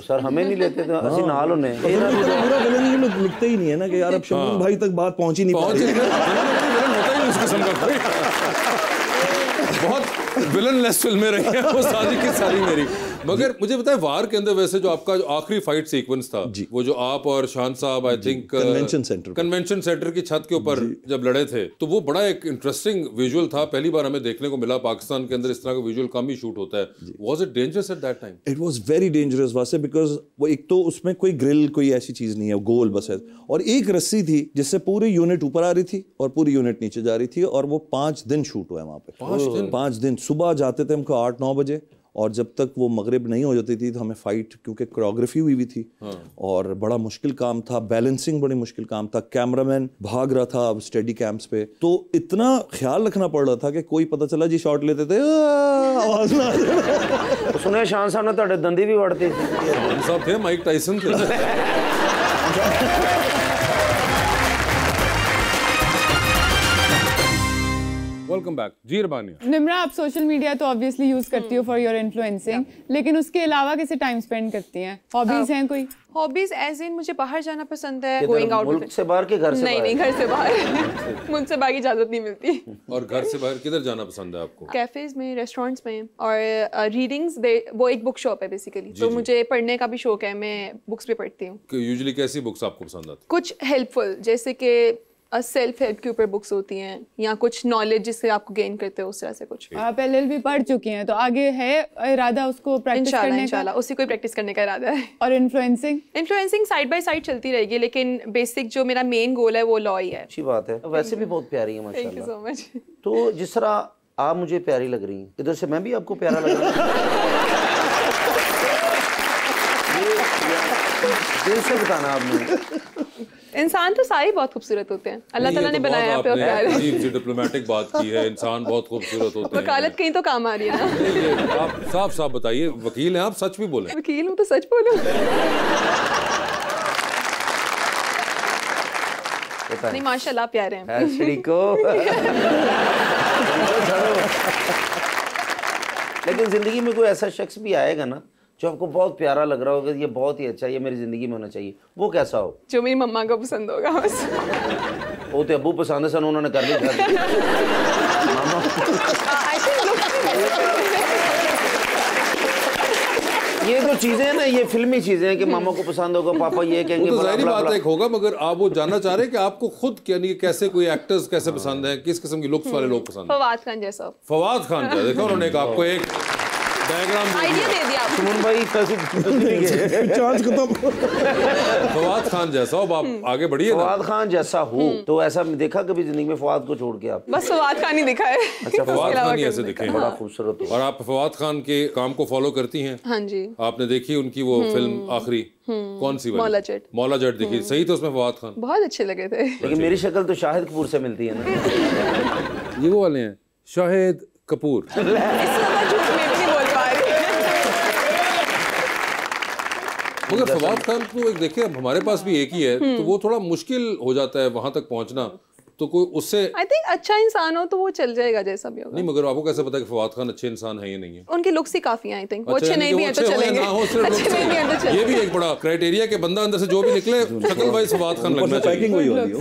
तो सर हमें नहीं लेते थे, असि नाल होने पूरा विलन ये लोग लिखते ही नहीं है ना कि यार अब शबनम भाई तक बात पहुंच ही नहीं पा रही। विलन होता ही नहीं उस किस्म का कोई। बहुत विलनलेस फिल्में रही हैं वो सारी की सारी मेरी। मगर मुझे बताए वार के अंदर वैसे जो आपका जो आखिरी फाइट सीक्वेंस था वो जो आप और शान साहब आई थिंक कन्वेंशन सेंटर की छत के ऊपर जब लड़े थे, तो वो बड़ा एक इंटरेस्टिंग विजुअल था। पहली बार हमें देखने को मिला पाकिस्तान के अंदर इस तरह का विजुअल कम ही शूट होता है। Was it dangerous at that time? It was very dangerous वैसे, बिकॉज वो एक तो उसमें कोई ग्रिल कोई ऐसी चीज नहीं है, गोल बस है, और एक रस्सी थी जिससे पूरी यूनिट ऊपर आ रही थी और पूरी यूनिट नीचे जा रही थी, और वो 5 दिन शूट हुआ है वहाँ पे। 5 दिन सुबह जाते थे हमको 8-9 बजे, और जब तक वो मगरिब नहीं हो जाती थी तो हमें फाइट, क्योंकि कोरियोग्राफी हुई थी और बड़ा मुश्किल काम था, बैलेंसिंग बड़ी मुश्किल काम था, कैमरामैन भाग रहा था स्टेडी कैम्प्स पे, तो इतना ख्याल रखना पड़ रहा था कि कोई पता चला जी शॉट लेते थे आवाज ना तो सुने शान साहब ने तो दंदी भी वड़ती थी साहब थे, माइक टाइसन थे। वेलकम बैक जी रबानिया। निम्रा, आप सोशल मीडिया तो ऑब्वियसली यूज करती हो फॉर योर इन्फ्लुएंसिंग, लेकिन उसके अलावा कैसे टाइम स्पेंड करती हैं? हॉबीज हैं कोई? हॉबीज एज इन मुझे बाहर जाना पसंद है, गोइंग आउट। मुल्क से बाहर के घर से नहीं घर से बाहर मुझसे बाहर की इजाजत नहीं मिलती। और घर से बाहर किधर जाना पसंद है आपको? कैफेज में, रेस्टोरेंट्स में, और रीडिंग्स। वो एक बुक शॉप है बेसिकली, तो मुझे पढ़ने का भी शौक है, मैं बुक्स भी पढ़ती हूँ। यूजुअली कैसी बुक्स आपको पसंद आती? कुछ हेल्पफुल, जैसे कि सेल्फ हेल्प के ऊपर बुक्स होती हैं, या कुछ नॉलेज जिससे आपको गेन करते हो, उस तरह से कुछ। आप एलएलबी पढ़ चुकी हैं, तो आगे है इरादा उसको प्रैक्टिस करने का? इंशाल्लाह उसी को प्रैक्टिस करने का इरादा है। और इन्फ्लुएंसिंग साइड बाय साइड चलती रहेगी, लेकिन बेसिक जो मेरा मेन गोल है वो लॉ ही है। अच्छी बात है, वैसे भी बहुत प्यारी है माशाल्लाह। Thank you so much. तो जिस तरह आप मुझे प्यारी लग रही हैं, इधर से मैं भी आपको प्यारा लग रहा दिल से बताना आपने। इंसान तो सारे बहुत खूबसूरत होते हैं, अल्लाह ताला ने बनाया है प्यार। अजीब सी डिप्लोमेटिक बात की है, इंसान बहुत खूबसूरत होते हैं। वकालत कहीं तो काम आ रही है ना। आप साफ साफ बताइए, वकील हैं आप, सच भी बोलें। वकील हूँ तो सच बोलूं। नहीं माशाल्लाह प्यारे हैं। लेकिन जिंदगी में कोई ऐसा शख्स भी आएगा ना जो आपको बहुत प्यारा लग रहा होगा, ये बहुत ही अच्छा, ये मेरी जिंदगी में होना चाहिए, वो कैसा हो? जो मेरी मम्मा को पसंद होगा बस। वो तो अब्बू पसंद है सन, उन्होंने कर ली। ये तो चीजें हैं ना, ये फिल्मी चीजें हैं कि मामा को पसंद होगा, पापा ये कहेंगे। तो जाहिर बात एक होगा, मगर आप वो जानना चाह रहे हैं कि आपको खुद यानी कैसे कोई एक्टर्स कैसे पसंद है, किस किस्म की लुक्स वाले लोग पसंद हैं? फवाद खान जैसा। फवाद खान जैसा। देखो उन्होंने आपको एक डायग्राम आइडिया दे दिया। सुमन भाई चार्ज खत्म। फवाद खान जैसा हो, आप आगे बढ़िए। फवाद खान जैसा हो तो ऐसा देखा कभी जिंदगी में फवाद को छोड़ के आप? बस फवाद खान ही दिखा है। अच्छा, फवाद खान ही ऐसे दिखे, बड़ा खूबसूरत हो। और आप फवाद खान के काम को फॉलो करती हैं? हाँ जी। आपने देखी उनकी वो फिल्म आखिरी कौन सी वाली? मौला जट देखी, सही तो उसमें फवाद खान बहुत अच्छे लगे थे। लेकिन मेरी शक्ल तो शाहिद कपूर से मिलती है ना। ये वो वाले हैं शाहिद कपूर। मगर फवाद खान तो एक देखे, अब हमारे पास भी एक ही है, तो वो थोड़ा मुश्किल हो जाता है वहां तक पहुंचना, तो कोई उससे आई थिंक अच्छा इंसान हो तो वो चल जाएगा जैसा भी होगा। नहीं, मगर आपको कैसे पता कि फवाद खान अच्छे इंसान है या नहीं है? उनके लुक्स ही काफी हैं, आई थिंक। वो अच्छे नहीं भी हैं तो चलेंगे, अच्छे नहीं भी हैं तो चलेंगे। ये भी एक बड़ा क्राइटेरिया कि बंदा अंदर से जो भी निकले शक्ल वाइज फवाद खान लगना चाहिए। पैकिंग वही होती है,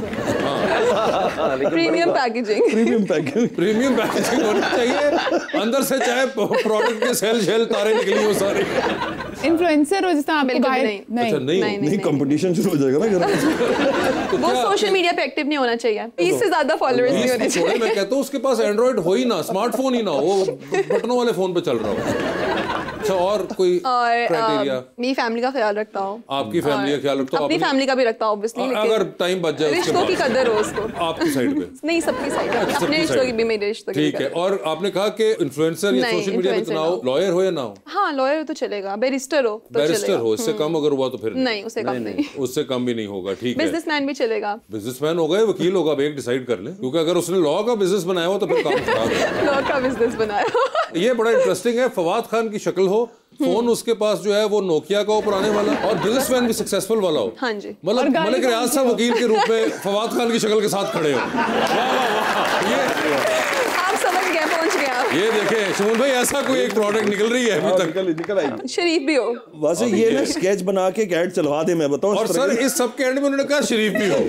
प्रीमियम पैकेजिंग। प्रीमियम पैकेजिंग होनी चाहिए, अंदर से चाहे प्रोडक्ट के सेल शेल तारे निकली हो सारी। इन्फ्लुएंसर हो जिसका आपको बाहर नहीं, कंपटीशन शुरू हो जाएगा ना घर में। वो सोशल मीडिया पे एक्टिव नहीं होना चाहिए, 30 से ज्यादा फॉलोअर्स नहीं होने चाहिए। मैं कहता हूँ उसके पास एंड्रॉइड हो ही ना, स्मार्टफोन ही ना हो, वो बटनों वाले फोन पे चल रहा हो। अच्छा, और कोई क्राइटेरिया? मेरी फैमिली का ख्याल रखता हूँ। आपकी फैमिली का ख्याल रखता हूँ? अपनी फैमिली का भी रखता हूँ ऑब्वियसली, अगर टाइम बच जाए रिश्तों की कदर हो उसको। आपकी साइड पे? नहीं, सबकी साइड पे, अपने रिश्तों की भी, मेरे रिश्तों की। ठीक है। और आपने कहा कि इन्फ्लुएंसर या सोशल मीडिया पे चुनाव, लॉयर हो या ना हो? हाँ, लॉयर तो चलेगा, बैरिस्टर हो तो बैरिस्टर हो, इससे कम अगर हुआ तो फिर नहीं, उससे कम नहीं, उससे कम भी नहीं होगा। ठीक है। बिजनेसमैन भी चलेगा। बिजनेसमैन हो गए, वकील होगा, अब एक डिसाइड कर ले, क्योंकि अगर उसने लॉ का बिजनेस बनाया हो तो फिर काम खराब है। लॉ का बिजनेस बनाया। ये बड़ा इंटरेस्टिंग है। फवाद खान की शक्ल हो, फोन उसके पास जो है वो नोकिया का हो पुराने वाला, और बिजनेसमैन भी सक्सेसफुल वाला हो। हाँ जी। मतलब मलिक रियाज साहब वकील के रूप में फवाद खान की शक्ल के साथ खड़े हो। वाह वाह वाह, ये आप समझ गए, पहुंच गए आप। ये देखे शमूल भाई, ऐसा कोई एक प्रोडक्ट निकल रही है अभी तक। निकल आई शरीफ भी हो। वैसे ये ना स्केच बना के एक ऐड चलवा दे, मैं बताऊं। और सर इस सब के एंड में उन्होंने कहा शरीफ भी हो।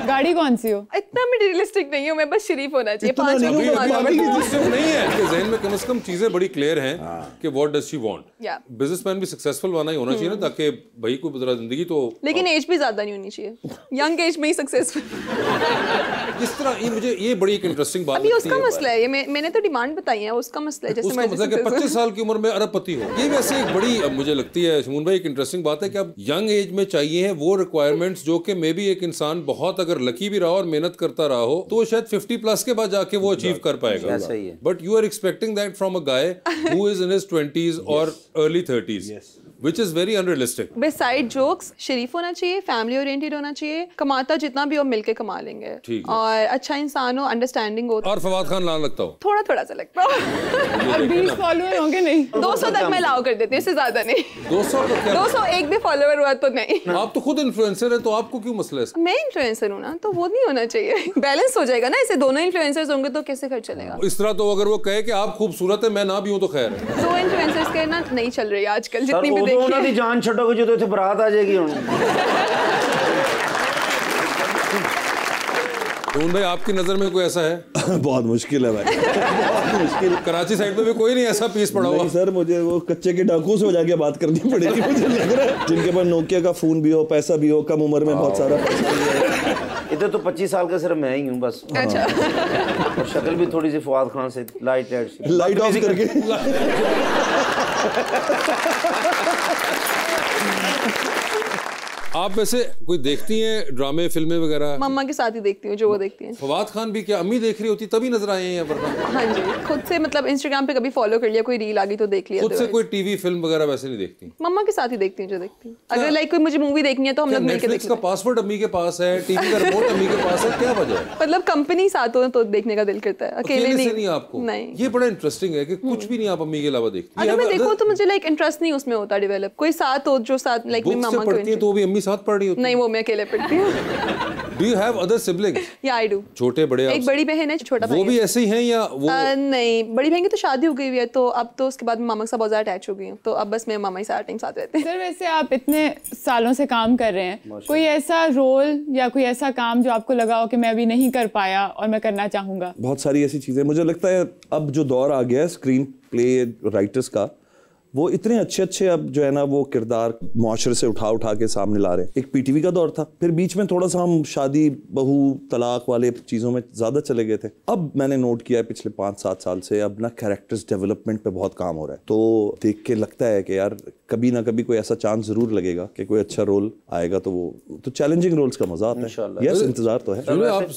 गाड़ी कौन सी हो? इतना मटेरियलिस्टिक नहीं हूँ मैं, बस शरीफ होना चाहिए। इतना 5 नहीं मिनट हूँ, घुमा अभी दो। जिससे नहीं है कि ज़हन में कम से कम चीजें बड़ी क्लियर हैं कि what does she want. Yeah. Businessman भी सक्सेसफुल वाला ही होना चाहिए ना, ताकि भाई को जरा जिंदगी तो लेकिन एज भी ज्यादा नहीं होनी चाहिए, यंग एज में ही सक्सेसफुल। इस तरह ये मुझे ये बड़ी एक इंटरेस्टिंग बात अभी लगती उसका है। मसला है ये, मैंने तो डिमांड बताई है, उसका मसला है। जैसे उसका मर्जी मतलब कि successful। 25 साल की उम्र में अरबपति हो, ये वैसे एक बड़ी अब मुझे लगती है शमून भाई एक इंटरेस्टिंग बात है कि अब यंग एज में चाहिए है वो रिक्वायरमेंट्स जो कि मे बी एक इंसान बहुत अगर लकी भी रहा और मेहनत करता रहा हो तो शायद 50 प्लस के बाद जाके वो अचीव कर पाएगा। ऐसा ही है। But you are expecting that from a guy who is in his 20s or early 30s, which is very unrealistic. Besides jokes शरीफ होना चाहिए, फैमिली ओरिएंटेड होना चाहिए, कमाता जितना भी हो मिलके कमा लेंगे, ठीक है। और अच्छा इंसान हो, अंडरस्टैंडिंग हो। और फवाद खान लाल लगता हो। थोड़ा थोड़ा सा लगता है। और 20 फॉलोअर होंगे नहीं? 200 तक मैं अलाउ कर देती हूँ, इससे ज्यादा नहीं। 200 तो क्या 200 एक भी फॉलोअर हुआ तो नहीं। आप तो खुद इन्फ्लुएंसर है तो आपको क्यों मसला है? मैं इन्फ्लुएंसर हूँ ना, तो वो नहीं होना चाहिए। बैलेंस हो जाएगा ना, ऐसे दोनों इन्फ्लुएंसर्स होंगे तो कैसे घर चलेगा? इस तरह तो अगर वो कहे कि आप खूबसूरत है मैं ना भी हूं तो खैर है। दो इन्फ्लुएंसर्स के ना नहीं चल रही आजकल, सर जितनी भी उਦੋਂ ਉਹਨਾਂ ਦੀ देखी ਜਾਨ ਛੱਡੋਗੇ ਜਦੋਂ ਇੱਥੇ ਬਰਾਤ ਆ ਜਾਏਗੀ ਹੁਣ। शमून भाई आपकी नजर में कोई ऐसा है? बहुत मुश्किल है भाई, बहुत मुश्किल। कराची साइड में भी कोई नहीं ऐसा पीस पड़ा हुआ? नहीं सर, मुझे वो कच्चे के डाकू से हो जाके बात करनी पड़ेगी मुझे लग रहा है, जिनके पास नोकिया का फोन भी हो, पैसा भी हो, कम उम्र में बहुत सारा पैसा भी है। इधर तो 25 साल का सिर्फ मैं ही हूँ बस, अच्छा। और शक्ल भी थोड़ी सी फवाद खान से लाइट लाइट ऑफ करके आप वैसे कोई देखती हैं ड्रामे फिल्में वगैरह? मम्मा के साथ ही देखती हूँ जो वो देखती हैं। फवाद खान भी क्या अम्मी देख रही होती तभी नजर आए हैं वरना? हाँ जी, खुद से मतलब इंस्टाग्राम पे कभी फॉलो कर लिया, कोई रील आ गई तो देख लिया। खुद से otherwise। कोई टीवी फिल्म वगैरह वैसे नहीं देखती? मम्मा के साथ ही देखती हूँ जो देखती हूँ। अगर लाइक कोई मुझे मूवी देखनी है तो हम लोग मिलके नेटफ्लिक्स देखते का पासवर्ड अम्मी के पास है, टीवी का रिमोट अम्मी के पास है, क्या वजह है? हैं। मतलब कंपनी साथ हो तो देखने का दिल करता है, अकेले अकेले से नहीं आपको? नहीं। ये बड़ा इंटरेस्टिंग है कि कुछ भी नहीं आप अम्मी के अलावा देखती अगर हैं। मैं देखूँ तो मुझे लाइक इंटरेस्ट नहीं उसमें होता डेवलप, कोई साथ हो जो साथ लाइक मेरी बुक से मामा पढ़ती हैं को। तो वो भी अम्मी साथ पढ़ रही होती नहीं, वो मैं अकेले पढ़ती हूँ। Do you have other siblings? या आई डू। छोटे बड़े एक आप बड़ी बहन है, छोटा भाई वो है। भी ऐसे ही हैं या वो? नहीं, बड़ी बहन की तो शादी हो गई हुई है, तो अब तो उसके बाद मैं मामा के साथ बहुत ज्यादा अटैच हो गई हूँ, तो अब बस मैं मामा ही सारा टाइम साथ रहते हैं। सर वैसे आप इतने सालों से काम कर रहे हैं, कोई ऐसा रोल या कोई ऐसा काम जो आपको लगा हो कि मैं अभी नहीं कर पाया और मैं करना चाहूंगा? बहुत सारी ऐसी चीजें, मुझे लगता है अब जो दौर आ गया है स्क्रीन प्ले राइटर्स का, वो इतने अच्छे अच्छे अब जो है ना वो किरदार मुआशरे से उठा के सामने ला रहे हैं। एक पीटीवी का दौर था, फिर बीच में थोड़ा सा हम शादी बहू तलाक वाले चीज़ों में ज़्यादा चले गए थे। अब मैंने नोट किया है पिछले 5-7 साल से अब ना कैरेक्टर्स डेवलपमेंट पे बहुत काम हो रहा है, तो देख के लगता है कि यार कभी ना कभी कोई ऐसा चांस ज़रूर लगेगा कि कोई अच्छा रोल आएगा, तो वो तो चैलेंजिंग रोल्स का मजा आता है। यस, इंतज़ार तो है। आप